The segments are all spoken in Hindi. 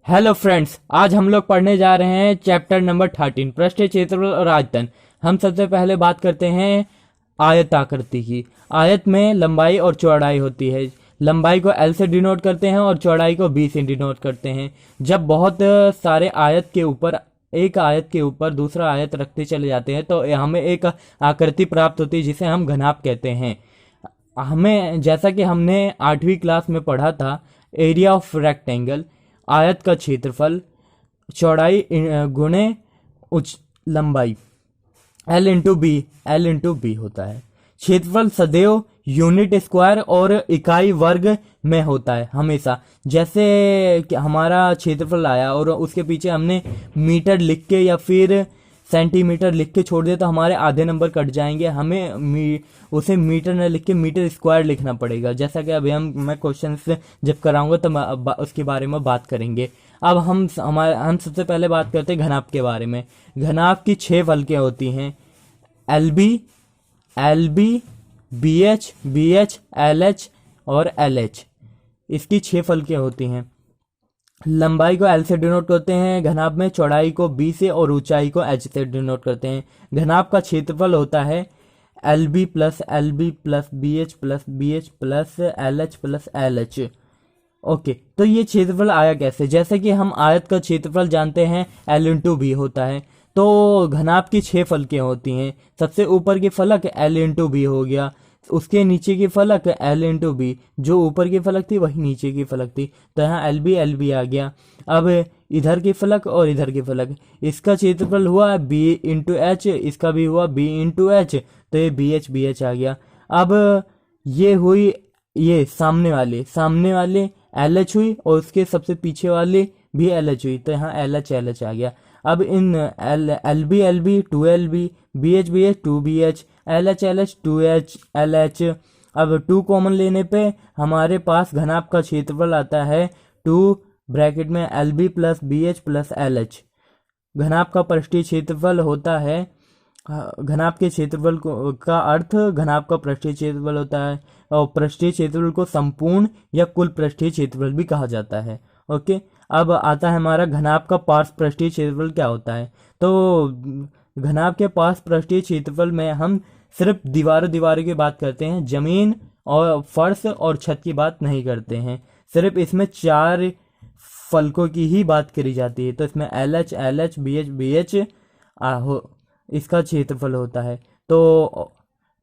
हेलो फ्रेंड्स, आज हम लोग पढ़ने जा रहे हैं चैप्टर नंबर 13 पृष्ठीय क्षेत्रफल और आयतन। हम सबसे पहले बात करते हैं आयताकृति की। आयत में लंबाई और चौड़ाई होती है। लंबाई को L से डिनोट करते हैं और चौड़ाई को B से डिनोट करते हैं। जब बहुत सारे आयत के ऊपर एक आयत के ऊपर दूसरा आयत रखते चले जाते हैं तो हमें एक आकृति प्राप्त होती है जिसे हम घनाभ कहते हैं। हमें जैसा कि हमने 8वीं क्लास में पढ़ा था, एरिया ऑफ रेक्टेंगल, आयत का क्षेत्रफल, चौड़ाई गुणे लंबाई, L इंटू बी होता है। क्षेत्रफल सदैव यूनिट स्क्वायर और इकाई वर्ग में होता है हमेशा। जैसे कि हमारा क्षेत्रफल आया और उसके पीछे हमने मीटर लिख के या फिर सेंटीमीटर लिख के छोड़ दिया तो हमारे आधे नंबर कट जाएंगे। हमें उसे मीटर न लिख के मीटर स्क्वायर लिखना पड़ेगा। जैसा कि अभी मैं क्वेश्चन से जब कराऊंगा तो उसके बारे में बात करेंगे। अब हम सबसे पहले बात करते हैं घनाभ के बारे में। घनाभ की 6 फलकें होती हैं, LB, BH, LH और LH। इसकी 6 फलकें होती हैं। लंबाई को L से डिनोट करते हैं घनाभ में, चौड़ाई को B से और ऊंचाई को H से डिनोट करते हैं। घनाभ का क्षेत्रफल होता है LB plus BH plus BH plus LH plus LH। Okay, तो ये क्षेत्रफल आया कैसे? जैसे कि हम आयत का क्षेत्रफल जानते हैं L इंटू बी होता है, तो घनाभ की 6 फलकें होती हैं। सबसे ऊपर की फलक L इंटू बी हो गया, उसके नीचे की फलक L इंटू बी, जो ऊपर की फलक थी वही नीचे की फलक थी, तो यहाँ LB आ गया। अब इधर की फलक और इधर की फलक, इसका क्षेत्रफल हुआ B इंटू एच, इसका भी हुआ B इंटू एच, तो ये BH आ गया। अब ये हुई ये सामने वाले LH हुई और उसके सबसे पीछे वाले भी LH हुई, तो यहाँ LH आ गया। अब इन LB 2LB, BH 2BH, LH 2LH। अब 2 कॉमन लेने पे हमारे पास घनाभ का क्षेत्रफल आता है 2 ब्रैकेट में LB plus BH plus LH। घनाभ का पृष्ठीय क्षेत्रफल होता है, घनाभ के क्षेत्रफल का अर्थ घनाभ का पृष्ठीय क्षेत्रफल होता है, और पृष्ठीय क्षेत्रफल को संपूर्ण या कुल पृष्ठीय क्षेत्रफल भी कहा जाता है। ओके, अब आता है हमारा घनाभ का पार्श्व पृष्ठीय क्षेत्रफल क्या होता है। तो घनाभ के पार्श्व पृष्ठीय क्षेत्रफल में हम सिर्फ दीवारों की बात करते हैं, जमीन और फर्श और छत की बात नहीं करते हैं। सिर्फ इसमें 4 फलकों की ही बात करी जाती है, तो इसमें LH BH इसका क्षेत्रफल होता है। तो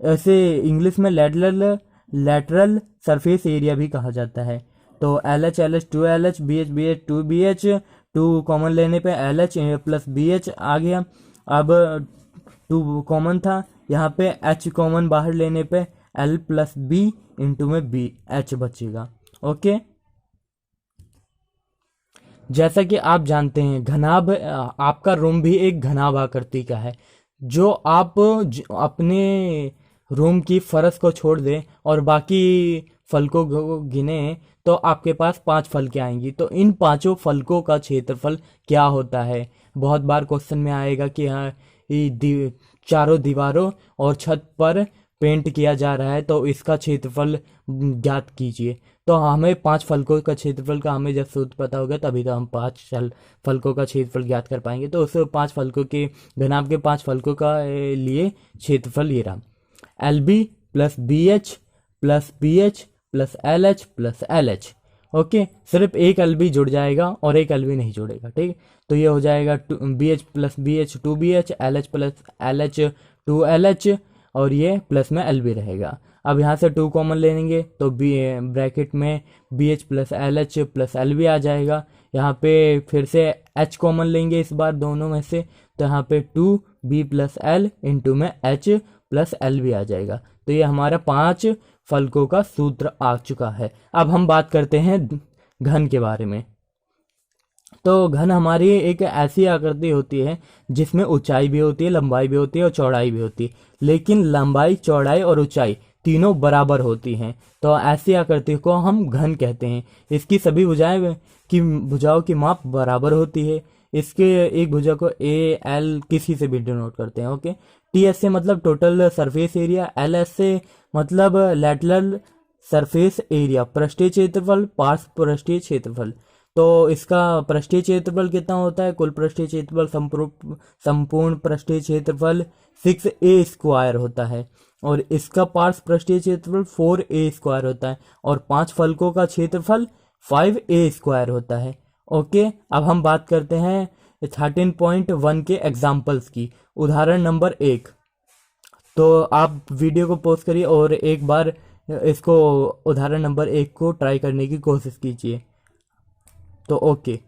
ऐसे इंग्लिश में लैटरल सरफेस एरिया भी कहा जाता है। तो LH 2LH, BH 2BH, 2 common लेने पे LH प्लस BH आ गया। अब 2 कॉमन था, यहाँ पे H कॉमन बाहर लेने पे L प्लस B इंटू में BH बचेगा। ओके, जैसा कि आप जानते हैं घनाभ, आपका रूम भी एक घनाभ आकृति का है। जो आप अपने रूम की फर्श को छोड़ दें और बाकी फलकों को गिने तो आपके पास 5 फलकें आएंगी। तो इन 5 फलकों का क्षेत्रफल क्या होता है? बहुत बार क्वेश्चन में आएगा कि हाँ, चारों दीवारों और छत पर पेंट किया जा रहा है तो इसका क्षेत्रफल ज्ञात कीजिए। तो हमें 5 फलकों का क्षेत्रफल का हमें जब सूत्र पता होगा तभी तो हम 5 फलकों का क्षेत्रफल ज्ञात कर पाएंगे। तो उस 5 फलकों के घनाभ के 5 फलकों का लिए क्षेत्रफल ये रहा, LB plus BH plus BH plus LH plus LH। Okay, सिर्फ एक LB जुड़ जाएगा और एक LB नहीं जुड़ेगा। ठीक, तो ये हो जाएगा BH plus BH 2BH, LH plus LH 2LH और ये प्लस में LB रहेगा। अब यहाँ से 2 कॉमन लेंगे तो ब्रैकेट में BH plus LH plus LB आ जाएगा। यहाँ पे फिर से H कॉमन लेंगे इस बार दोनों में से, तो यहाँ पे 2B प्लस L इंटू में H प्लस LB आ जाएगा। तो ये हमारा 5 फलकों का सूत्र आ चुका है। अब हम बात करते हैं घन के बारे में। तो घन हमारी एक ऐसी आकृति होती है जिसमें ऊंचाई भी होती है, लंबाई भी होती है और चौड़ाई भी होती है, लेकिन लंबाई, चौड़ाई और ऊंचाई तीनों बराबर होती हैं। तो ऐसी आकृति को हम घन कहते हैं। इसकी सभी भुजाओं की माप बराबर होती है। इसके एक भुजा को AL किसी से भी डिनोट करते हैं। ओके, TS से मतलब टोटल सरफेस एरिया, LS से मतलब लैटरल सरफेस एरिया, पृष्ठीय क्षेत्रफल, पार्श्व पृष्ठीय क्षेत्रफल। तो इसका पृष्ठीय क्षेत्रफल कितना होता है? कुल पृष्ठीय क्षेत्रफल संपूर्ण पृष्ठीय क्षेत्रफल 6a² होता है और इसका पार्श्व पृष्ठीय क्षेत्रफल 4a² होता है और 5 फलकों का क्षेत्रफल 5a² होता है। ओके, अब हम बात करते हैं 13.1 के एग्जाम्पल्स की। उदाहरण नंबर 1। तो आप वीडियो को पॉज करिए और एक बार इसको उदाहरण नंबर 1 को ट्राई करने की कोशिश कीजिए। तो ओके,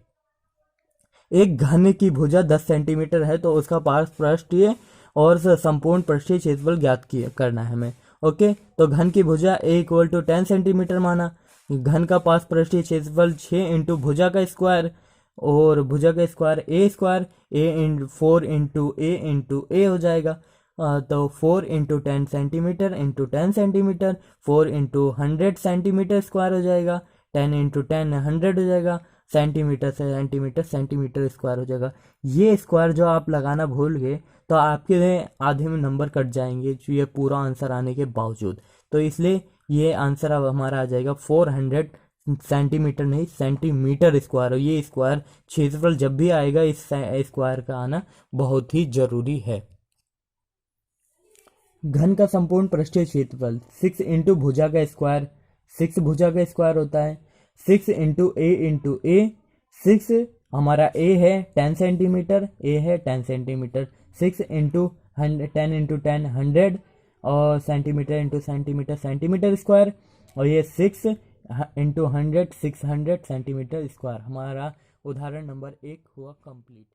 एक घन की भुजा 10 सेंटीमीटर है तो उसका पार्श्व पृष्ठीय और संपूर्ण पृष्ठीय क्षेत्रफल ज्ञात करना है हमें। ओके, तो घन की भुजा a = 10 सेंटीमीटर माना। घन का पार्श्व पृष्ठीय क्षेत्रफल 6 इंटू भुजा का स्क्वायर और भुजा का स्क्वायर a² 4 इंटू a हो जाएगा। तो 4 into 10 centimetre into 10 centimetre 4 into 100 centimetre square हो जाएगा। 10 इंटू 10 100 हो जाएगा। सेंटीमीटर से सेंटीमीटर सेंटीमीटर स्क्वायर हो जाएगा। ये स्क्वायर जो आप लगाना भूल गए तो आपके आधे में नंबर कट जाएंगे जो ये पूरा आंसर आने के बावजूद। तो इसलिए ये आंसर अब हमारा आ जाएगा 400 सेंटीमीटर, नहीं सेंटीमीटर स्क्वायर। और ये स्क्वायर क्षेत्रफल जब भी आएगा इस स्क्वायर का आना बहुत ही जरूरी है। घन का संपूर्ण पृष्ठीय क्षेत्रफल 6 इंटू भुजा का स्क्वायर, 6 भुजा का स्क्वायर होता है। 6 इंटू ए 6 हमारा ए है 10 सेंटीमीटर, ए है 10 सेंटीमीटर। 6 इंटू 10 इंटू 10 100 और centimetre into centimetre centimetre square. और ये 6 इंटू 100 600 सेंटीमीटर स्क्वायर। हमारा उदाहरण नंबर 1 हुआ कंप्लीट।